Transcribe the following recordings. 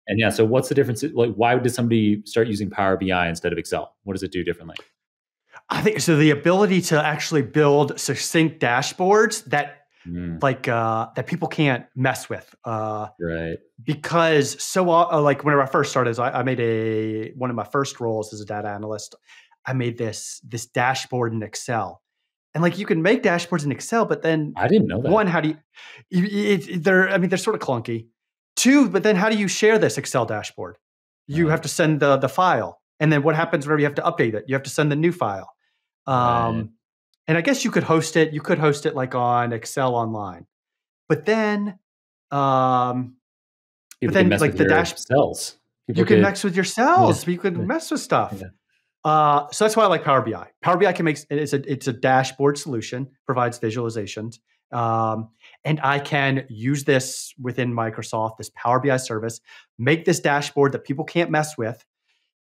And yeah, so what's the difference? Like, why did somebody start using Power BI instead of Excel? What does it do differently? I think so. The ability to actually build succinct dashboards that Mm, that people can't mess with. right. Because like whenever I first started, I made one of my first roles as a data analyst. I made this dashboard in Excel, and like you can make dashboards in Excel, but then I didn't know that. one, how do they're I mean they're sort of clunky. Two, but then how do you share this Excel dashboard? You have Right. to send the file, and then what happens whenever you have to update it? You have to send the new file. Right. Um, and I guess you could host it. You could host it like on Excel Online, but then um, People can mess with like the your dash cells. you People can could, mix with your yeah, cells. You can yeah, mess with stuff. yeah. So that's why I like Power BI. Power BI can make it's a dashboard solution, provides visualizations, um, and I can use this within Microsoft, this Power BI service, make this dashboard that people can't mess with,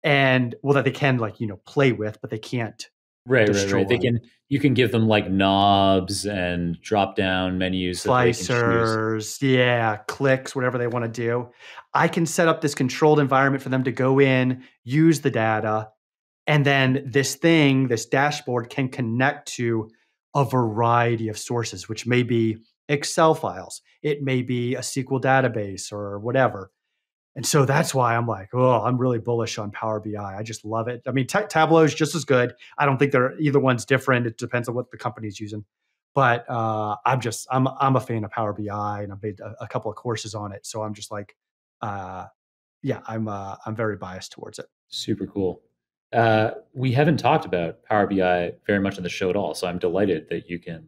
and well, that they can like play with, but they can't Right, right, right. They destroy. can, you can give them like knobs and drop down menus that they can choose. Slicers, yeah, clicks, whatever they want to do. I can set up this controlled environment for them to go in, use the data, and then this dashboard can connect to a variety of sources, which may be Excel files, it may be a SQL database or whatever. And so that's why I'm like, oh, I'm really bullish on Power BI. I just love it. I mean, Tableau is just as good. I don't think either one's different. It depends on what the company's using. But I'm a fan of Power BI, and I've made a couple of courses on it. So I'm just like, uh, yeah, I'm very biased towards it. Super cool. We haven't talked about Power BI very much on the show at all, so I'm delighted that you can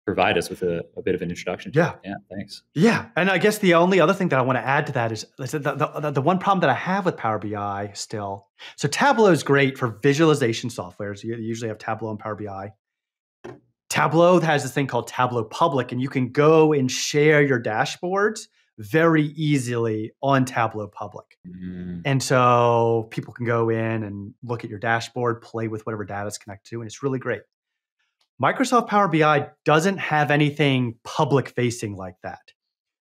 provide us with a bit of an introduction to Yeah, it. Yeah, thanks. yeah, and I guess the only other thing that I want to add to that is the one problem that I have with Power BI still. So Tableau is great for visualization softwares. You usually have Tableau and Power BI. Tableau has this thing called Tableau Public, and you can go and share your dashboards very easily on Tableau Public. Mm, And so people can go in and look at your dashboard, play with whatever data is connected to, and it's really great. Microsoft Power BI doesn't have anything public facing like that.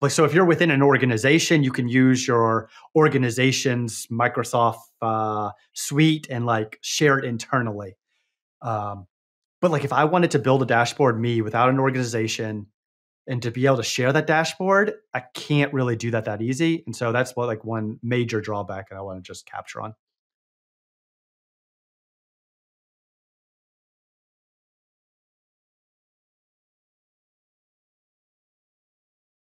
Like, so if you're within an organization, you can use your organization's Microsoft suite and like share it internally. Um, but like if I wanted to build a dashboard me without an organization and to be able to share that dashboard, I can't really do that easy. And so that's what like one major drawback that I want to just capture on.